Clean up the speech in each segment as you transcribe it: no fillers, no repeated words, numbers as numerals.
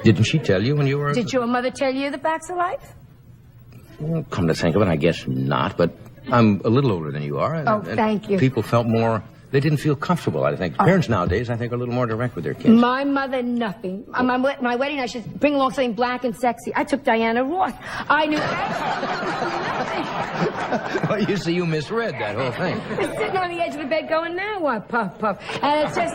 Didn't she tell you when you were... Did your mother tell you the facts of life? Well, come to think of it, I guess not, but I'm a little older than you are. Oh, thank you. People felt more... They didn't feel comfortable, I think. Parents nowadays, I think, are a little more direct with their kids. My mother, nothing. On my wedding, I should bring along something black and sexy. I took Diana Ross. I knew nothing. Well, you see, you misread that whole thing. I'm sitting on the edge of the bed going, now what, puff, puff. And it's just...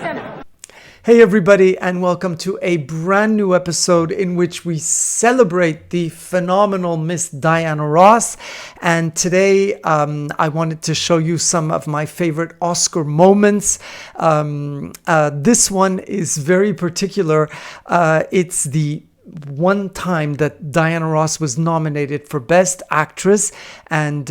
Hey everybody, and welcome to a brand new episode in which we celebrate the phenomenal Miss Diana Ross. And today I wanted to show you some of my favorite Oscar moments. This one is very particular. It's the one time that Diana Ross was nominated for Best Actress, and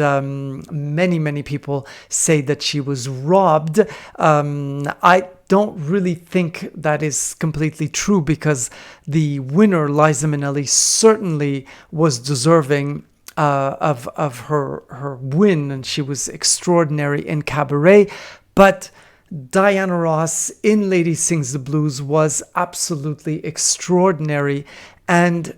many people say that she was robbed. I don't really think that is completely true, because the winner, Liza Minnelli, certainly was deserving of her win, and she was extraordinary in Cabaret. But Diana Ross in Lady Sings the Blues was absolutely extraordinary, and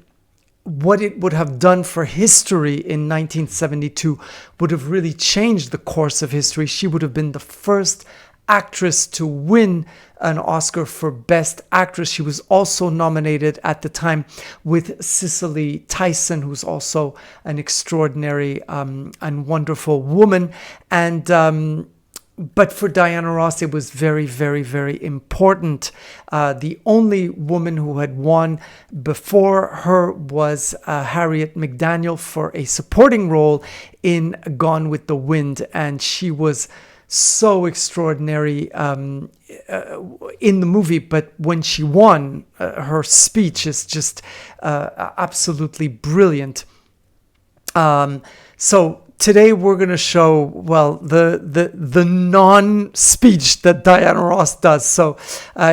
what it would have done for history in 1972 would have really changed the course of history. She would have been the first actress to win an Oscar for Best Actress. She was also nominated at the time with Cicely Tyson, who's also an extraordinary and wonderful woman. And but for Diana Ross, it was very important. The only woman who had won before her was Harriet McDaniel for a supporting role in Gone with the Wind, and she was so extraordinary in the movie. But when she won, her speech is just absolutely brilliant. So today we're going to show, well, the non-speech that Diana Ross does. So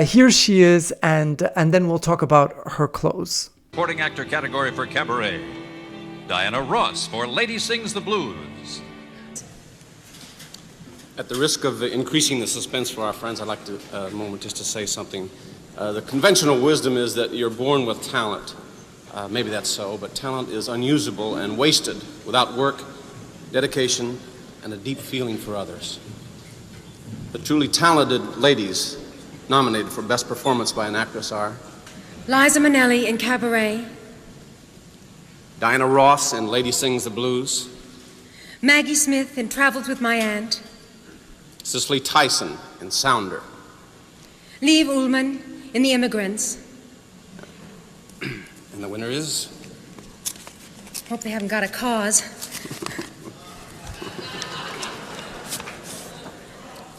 here she is, and then we'll talk about her clothes. Supporting actor category for Cabaret, Diana Ross for Lady Sings the Blues. At the risk of increasing the suspense for our friends, I'd like to a moment just to say something. The conventional wisdom is that you're born with talent. Maybe that's so, but talent is unusable and wasted without work, dedication, and a deep feeling for others. The truly talented ladies nominated for Best Performance by an Actress are Liza Minnelli in Cabaret, Diana Ross in Lady Sings the Blues, Maggie Smith in Travels with My Aunt, Cicely Tyson in Sounder, Liv Ullmann in The Immigrants. And the winner is? Hope they haven't got a cause.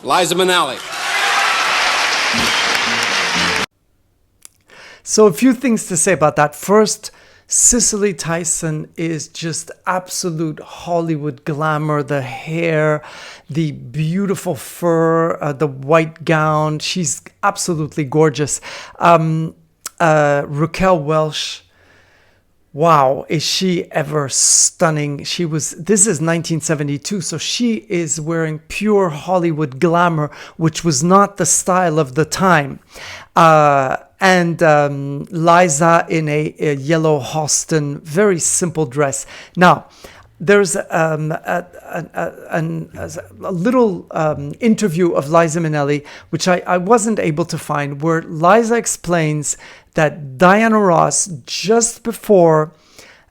Liza Minnelli. So a few things to say about that. First, Cicely Tyson is just absolute Hollywood glamour. The hair, the beautiful fur, the white gown. She's absolutely gorgeous. Raquel Welch, wow, is she ever stunning. This is 1972, so she is wearing pure Hollywood glamour, which was not the style of the time. And Liza in a yellow Halston, very simple dress. Now, there's a little interview of Liza Minnelli, which I wasn't able to find, where Liza explains that Diana Ross, just before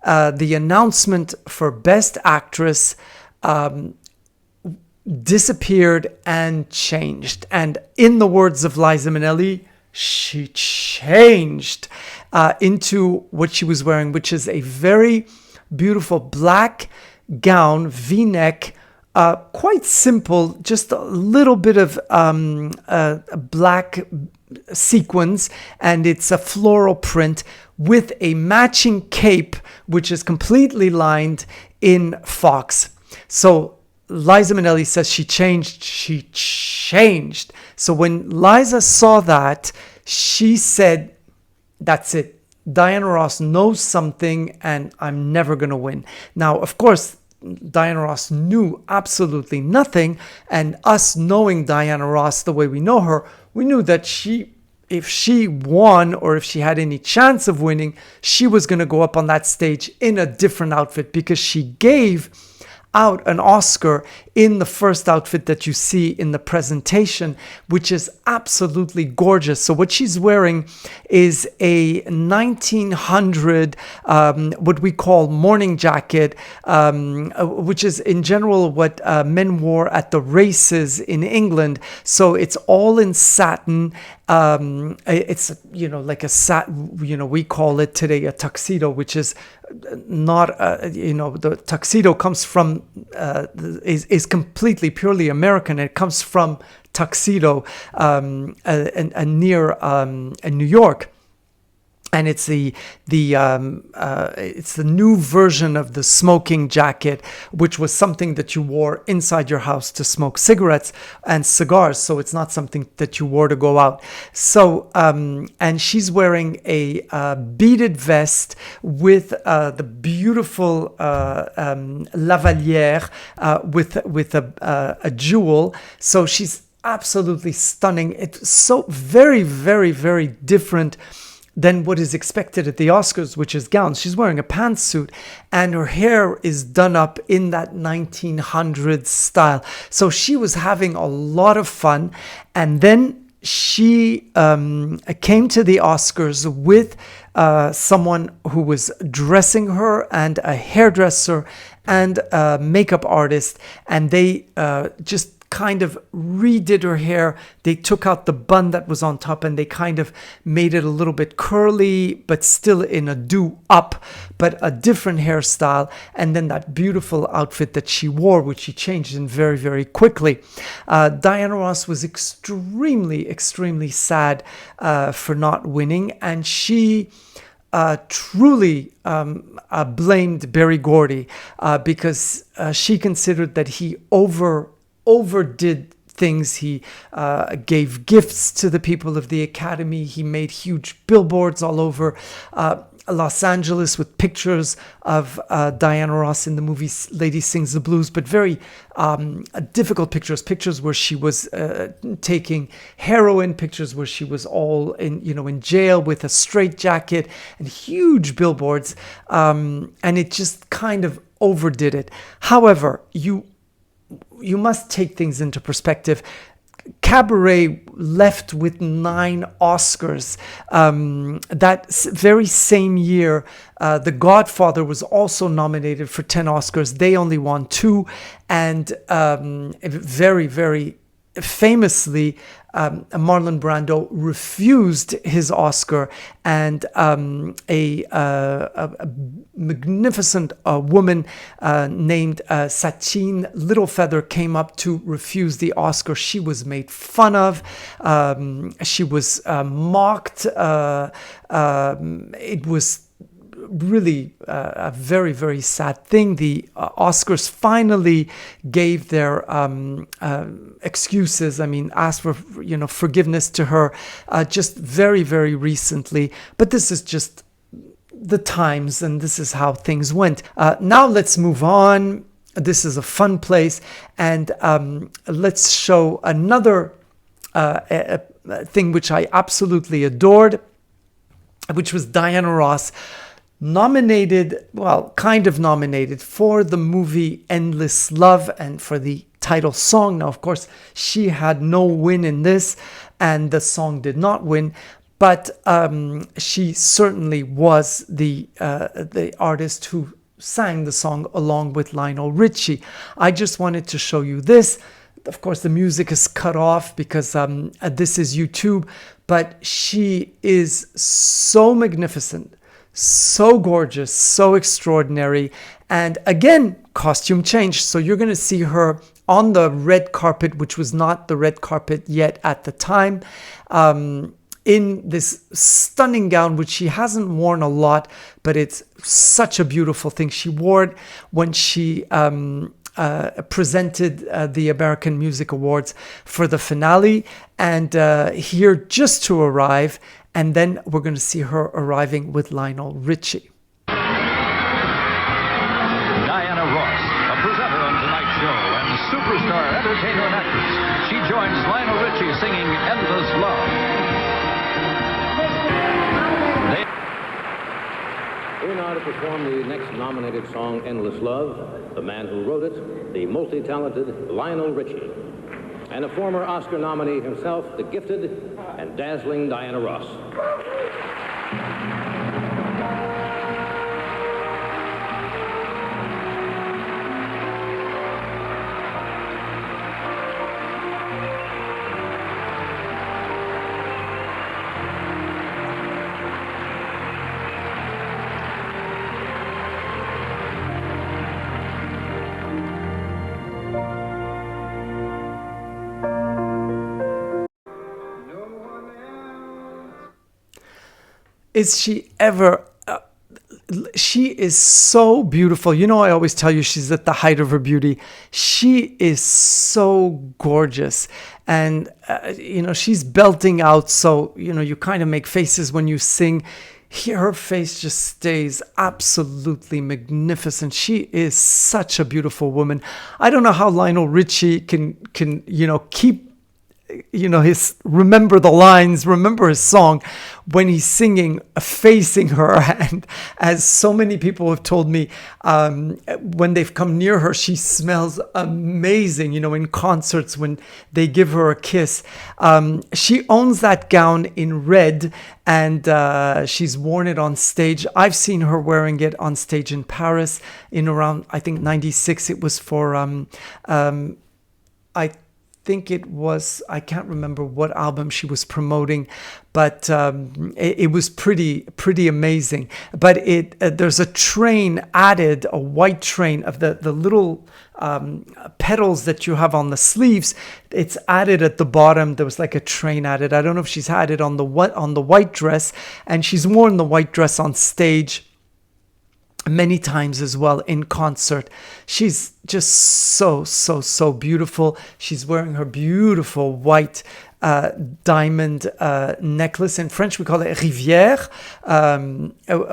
the announcement for Best Actress, disappeared and changed. And in the words of Liza Minnelli, she changed into what she was wearing, which is a very beautiful black gown, V-neck, quite simple, just a little bit of black sequins, and it's a floral print with a matching cape, which is completely lined in fox. So Liza Minnelli says she changed. So when Liza saw that, she said, that's it. Diana Ross knows something, and I'm never going to win. Now, of course, Diana Ross knew absolutely nothing, and us knowing Diana Ross the way we know her, we knew that she if she won or if she had any chance of winning, she was going to go up on that stage in a different outfit, because she gave out an Oscar in the first outfit that you see in the presentation, which is absolutely gorgeous. So what she's wearing is a 1900 what we call morning jacket, which is in general what men wore at the races in England. So it's all in satin. It's, you know, like a satin, you know, we call it today a tuxedo, which is not, you know, the tuxedo comes from, is completely purely American. It comes from tuxedo near New York. And it's the new version of the smoking jacket, which was something that you wore inside your house to smoke cigarettes and cigars. So it's not something that you wore to go out. So and she's wearing a beaded vest with the beautiful lavalière with a jewel. So she's absolutely stunning. It's so very, very, very different than what is expected at the Oscars, which is gowns. She's wearing a pantsuit, and her hair is done up in that 1900s style. So she was having a lot of fun. And then she came to the Oscars with someone who was dressing her, and a hairdresser and a makeup artist, and they just kind of redid her hair. They took out the bun that was on top and they kind of made it a little bit curly, but still in a do-up, but a different hairstyle. And then that beautiful outfit that she wore, which she changed in very, very quickly. Diana Ross was extremely, extremely sad for not winning, and she truly blamed Berry Gordy because she considered that he overdid things. He gave gifts to the people of the Academy. He made huge billboards all over Los Angeles with pictures of Diana Ross in the movie Lady Sings the Blues, but very difficult pictures where she was taking heroin, pictures where she was all in jail with a straitjacket, and huge billboards, and it just kind of overdid it. However, you must take things into perspective. Cabaret left with 9 Oscars. That very same year, The Godfather was also nominated for 10 Oscars. They only won 2. And very, very famously, Marlon Brando refused his Oscar, and a magnificent woman named Satine Littlefeather came up to refuse the Oscar. She was made fun of. She was mocked. It was really a very, very sad thing. The Oscars finally gave their excuses. I mean, asked for forgiveness to her just very, very recently. But this is just the times, and this is how things went. Now let's move on. This is a fun place, and let's show another thing which I absolutely adored, which was Diana Ross. Nominated for the movie Endless Love and for the title song. Now, of course, she had no win in this, and the song did not win, but she certainly was the artist who sang the song along with Lionel Richie. I just wanted to show you this. Of course, the music is cut off because this is YouTube, but she is so magnificent, so gorgeous, so extraordinary. And again, costume change. So you're going to see her on the red carpet, which was not the red carpet yet at the time, in this stunning gown, which she hasn't worn a lot, but it's such a beautiful thing. She wore it when she presented the American Music Awards for the finale, and here just to arrive. And then we're going to see her arriving with Lionel Richie. Diana Ross, a presenter on Tonight Show and superstar entertainer and actress. She joins Lionel Richie singing Endless Love. Here now to perform the next nominated song, Endless Love, the man who wrote it, the multi-talented Lionel Richie. And a former Oscar nominee himself, the gifted and dazzling Diana Ross. Is she ever she is so beautiful. You know, I always tell you she's at the height of her beauty. She is so gorgeous. And, she's belting out. So, you kind of make faces when you sing. Her face just stays absolutely magnificent. She is such a beautiful woman. I don't know how Lionel Richie can keep remember the lines, remember his song when he's singing facing her. And as so many people have told me, when they've come near her, she smells amazing, in concerts when they give her a kiss. She owns that gown in red, and she's worn it on stage. I've seen her wearing it on stage in Paris in around, I think, 96. It was for, I think it was, I can't remember what album she was promoting, but it was pretty amazing. But there's a train added, a white train of the little petals that you have on the sleeves. It's added at the bottom. There was like a train added. I don't know if she's had it on the white dress, and she's worn the white dress on stage many times as well in concert. She's just so beautiful. She's wearing her beautiful white diamond necklace. In French we call it rivière,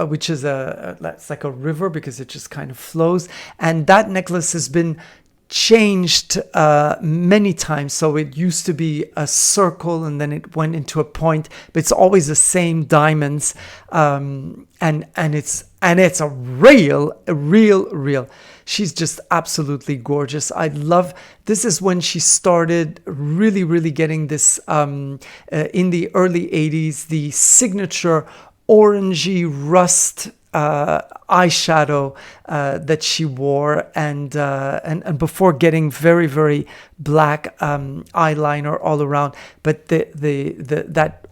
which is it's like a river because it just kind of flows. And that necklace has been changed many times. So it used to be a circle, and then it went into a point, but it's always the same diamonds. And it's a real. She's just absolutely gorgeous. This is when she started really getting this, in the early 80s, the signature orangey rust eyeshadow that she wore, and before getting very black eyeliner all around. But that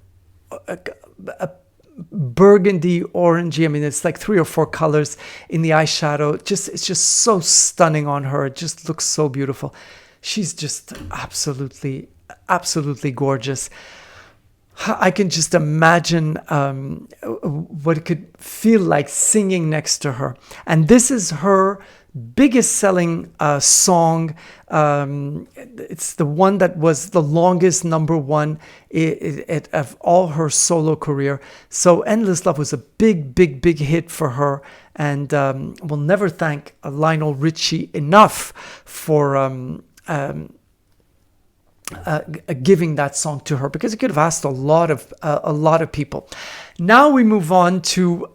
burgundy orangey, I mean, it's like 3 or 4 colors in the eyeshadow. It's just so stunning on her. It just looks so beautiful. She's just absolutely gorgeous. I can just imagine what it could feel like singing next to her. And this is her biggest selling song. It's the one that was the longest #1 of all her solo career. So Endless Love was a big hit for her. And we'll never thank Lionel Richie enough for giving that song to her, because it could have asked a lot of people. Now we move on to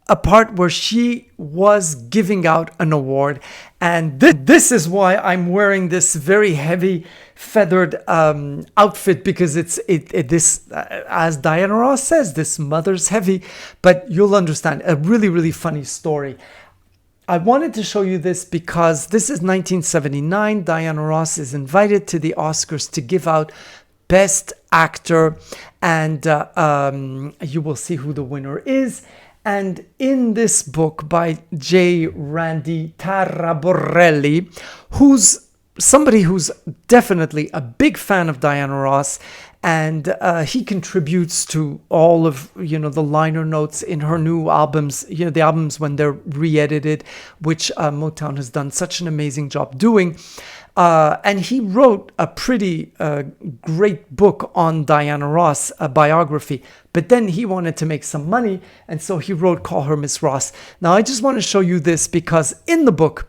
a part where she was giving out an award, and this is why I'm wearing this very heavy feathered outfit, because this, as Diana Ross says, this mother's heavy. But you'll understand a really funny story. I wanted to show you this because this is 1979. Diana Ross is invited to the Oscars to give out Best Actor, and you will see who the winner is. And in this book by J. Randy Taraborelli, who's somebody who's definitely a big fan of Diana Ross, and he contributes to all of the liner notes in her new albums, the albums when they're re-edited, which Motown has done such an amazing job doing. And he wrote a pretty great book on Diana Ross, a biography. But then he wanted to make some money, and so he wrote Call Her Miss Ross. Now, I just want to show you this because in the book,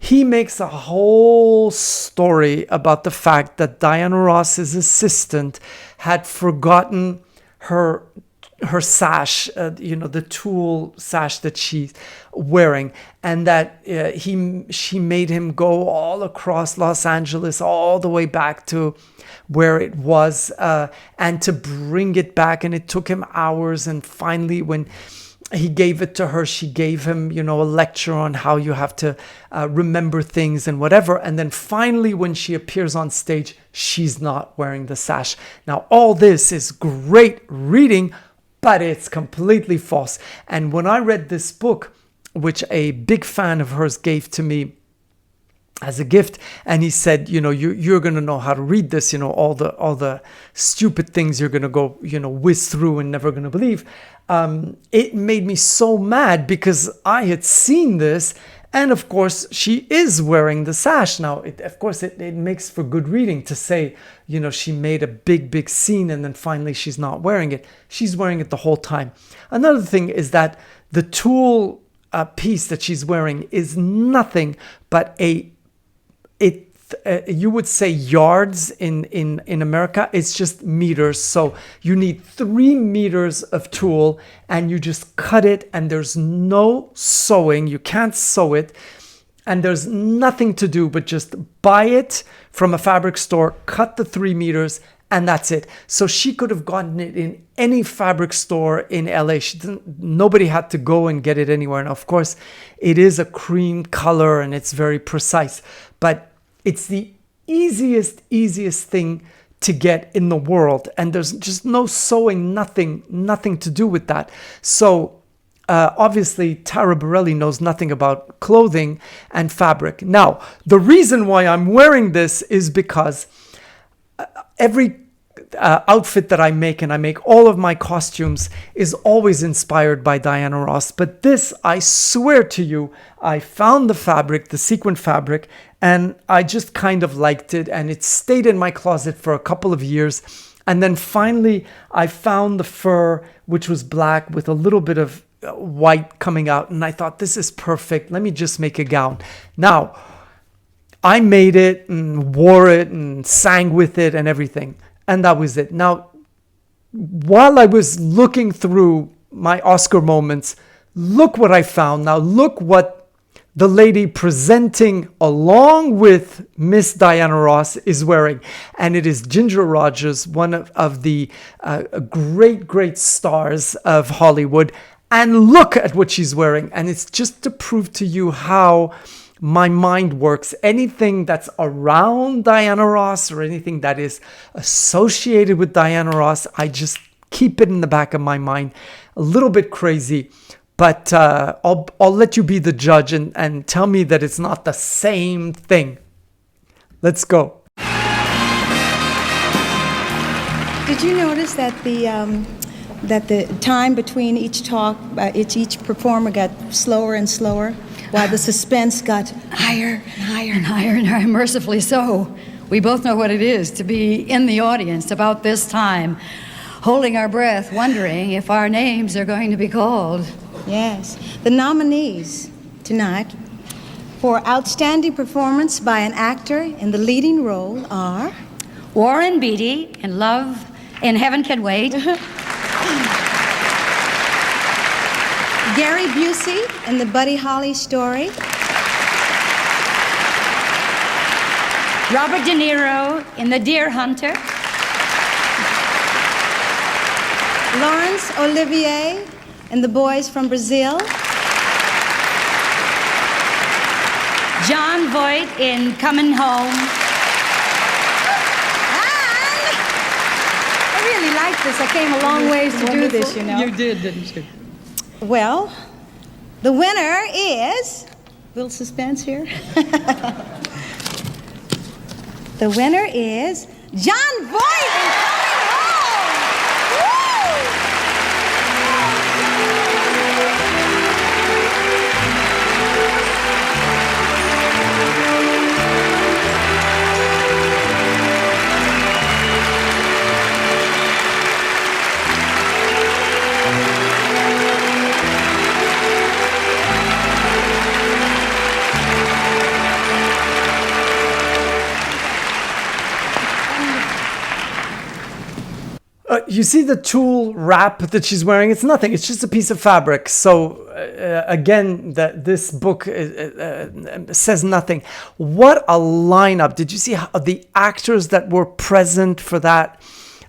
he makes a whole story about the fact that Diana Ross's assistant had forgotten her sash, the tulle sash that she's wearing, and that she made him go all across Los Angeles, all the way back to where it was, and to bring it back. And it took him hours. And finally, when he gave it to her, she gave him, a lecture on how you have to remember things and whatever. And then finally, when she appears on stage, she's not wearing the sash. Now, all this is great reading, but it's completely false. And when I read this book, which a big fan of hers gave to me as a gift, and he said, you're going to know how to read this, all the stupid things you're going to go, whiz through and never going to believe. It made me so mad because I had seen this, and of course she is wearing the sash. Now, it makes for good reading to say, she made a big scene and then finally she's not wearing it. She's wearing it the whole time. Another thing is that the tulle piece that she's wearing is nothing but you would say yards in America. It's just meters. So you need 3 meters of tulle, and you just cut it, and there's no sewing. You can't sew it, and there's nothing to do but just buy it from a fabric store, cut the 3 meters, and that's it. So she could have gotten it in any fabric store in LA. Nobody had to go and get it anywhere. And of course, it is a cream color and it's very precise, but it's the easiest thing to get in the world. And there's just no sewing, nothing to do with that. So obviously, Tara Borelli knows nothing about clothing and fabric. Now, the reason why I'm wearing this is because every outfit that I make, and I make all of my costumes, is always inspired by Diana Ross. But this, I swear to you, I found the fabric, the sequin fabric, and I just kind of liked it, and it stayed in my closet for a couple of years. And then finally, I found the fur, which was black with a little bit of white coming out, and I thought, this is perfect. Let me just make a gown. Now, I made it and wore it and sang with it and everything. And that was it. Now, while I was looking through my Oscar moments, look what I found. Now, look what the lady presenting along with Miss Diana Ross is wearing. And it is Ginger Rogers, one of the great stars of Hollywood. And look at what she's wearing. And it's just to prove to you how my mind works. Anything that's around Diana Ross or anything that is associated with Diana Ross, I just keep it in the back of my mind. A little bit crazy, but I'll let you be the judge and tell me that it's not the same thing. Let's go. Did you notice that the time between each talk, each performer got slower and slower? While the suspense got higher and higher and higher and higher, mercifully so. We both know what it is to be in the audience about this time, holding our breath, wondering if our names are going to be called. Yes. The nominees tonight for outstanding performance by an actor in the leading role are Warren Beatty in Love in Heaven Can Wait. Gary Busey in the Buddy Holly story. Robert De Niro in The Deer Hunter. Laurence Olivier in The Boys from Brazil. John Voight in Coming Home. And I really like this. I came a long ways to do this, you know. You did, didn't you? Well, the winner is, little suspense here. The winner is John Voight in Coming Home. Woo! you see the tulle wrap that she's wearing. It's nothing. It's just a piece of fabric. So again, this book says nothing. What a lineup. Did you see the actors that were present for that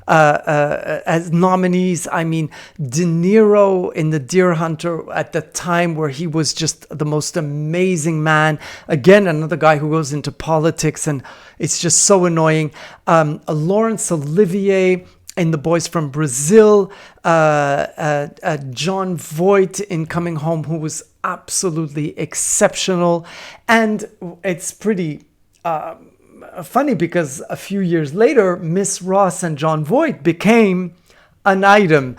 as nominees? I mean, De Niro in The Deer Hunter at the time where he was just the most amazing man. Again, another guy who goes into politics and it's just so annoying. Laurence Olivier in The Boys from Brazil, John Voight in Coming Home, who was absolutely exceptional. And it's pretty funny because a few years later, Miss Ross and John Voight became an item.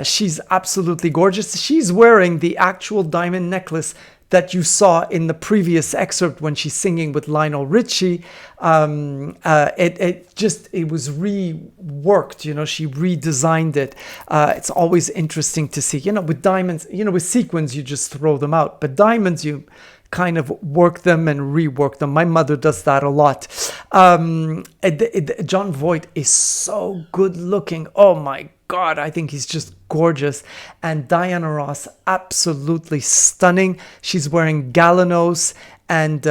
She's absolutely gorgeous. She's wearing the actual diamond necklace that you saw in the previous excerpt when she's singing with Lionel Richie. It was reworked, you know, she redesigned it. It's always interesting to see, you know, with diamonds, you know, with sequins, you just throw them out, but diamonds, you kind of work them and rework them. My mother does that a lot. John Voight is so good looking. Oh my God, I think he's just gorgeous. And Diana Ross, absolutely stunning. She's wearing Galanos and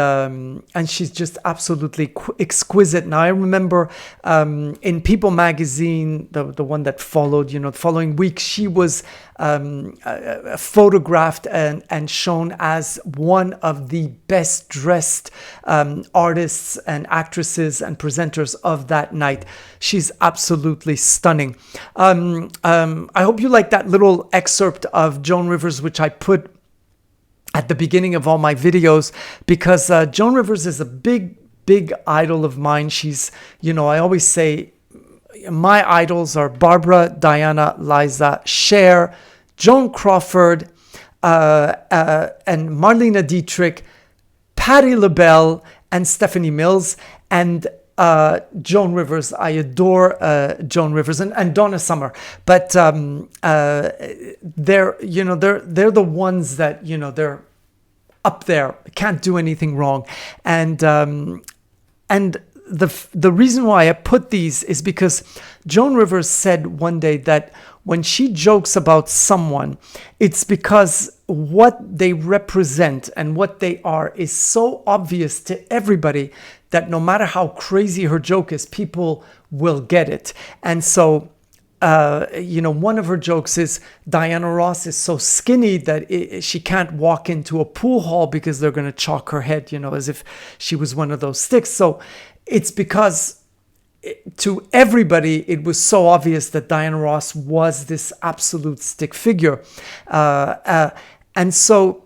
she's just absolutely exquisite. Now I remember in People magazine, the one that followed, you know, the following week, she was photographed and shown as one of the best dressed artists and actresses and presenters of that night. She's absolutely stunning. I hope you like that little excerpt of Joan Rivers, which I put at the beginning of all my videos, because Joan Rivers is a big idol of mine. She's, you know, I always say my idols are Barbara, Diana, Liza, Cher, Joan Crawford, and Marlene Dietrich, Patti LaBelle, and Stephanie Mills, and Joan Rivers. I adore Joan Rivers and Donna Summer, but they're, you know, they're the ones that, you know, they're up there, can't do anything wrong. And the reason why I put these is because Joan Rivers said one day that when she jokes about someone, it's because what they represent and what they are is so obvious to everybody that no matter how crazy her joke is, people will get it. And so, you know, one of her jokes is Diana Ross is so skinny that she can't walk into a pool hall because they're going to chalk her head, you know, as if she was one of those sticks. So it's because to everybody, it was so obvious that Diana Ross was this absolute stick figure. And so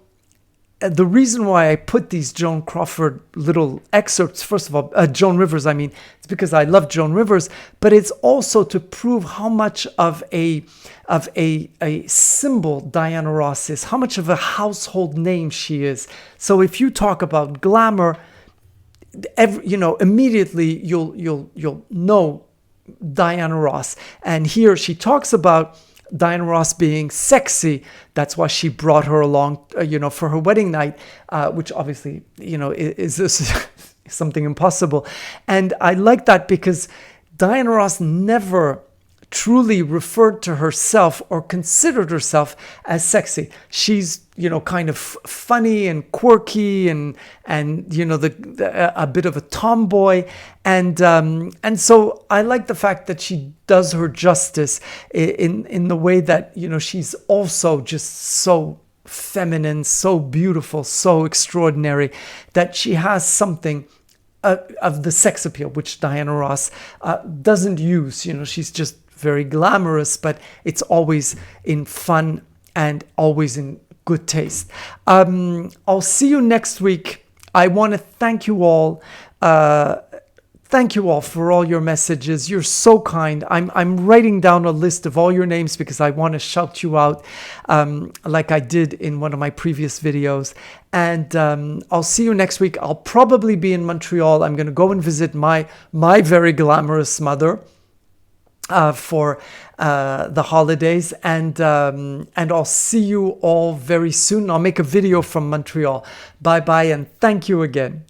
the reason why I put these Joan Crawford little excerpts, first of all, Joan Rivers, I mean, it's because I love Joan Rivers, but it's also to prove how much of a symbol Diana Ross is, how much of a household name she is. So if you talk about glamour, you know, immediately you'll know Diana Ross. And here she talks about Diana Ross being sexy. That's why she brought her along, you know, for her wedding night, which obviously, you know, is something impossible. And I like that because Diana Ross never truly referred to herself or considered herself as sexy. She's, you know, kind of funny and quirky and you know, a bit of a tomboy. And so I like the fact that she does her justice in the way that, you know, she's also just so feminine, so beautiful, so extraordinary, that she has something of the sex appeal, which Diana Ross doesn't use. You know, she's just very glamorous, but it's always in fun and always in good taste. I'll see you next week. I want to thank you all. Thank you all for all your messages. You're so kind. I'm writing down a list of all your names because I want to shout you out like I did in one of my previous videos. And I'll see you next week. I'll probably be in Montreal. I'm going to go and visit my very glamorous mother for the holidays, and I'll see you all very soon. I'll make a video from Montreal. Bye bye, and thank you again.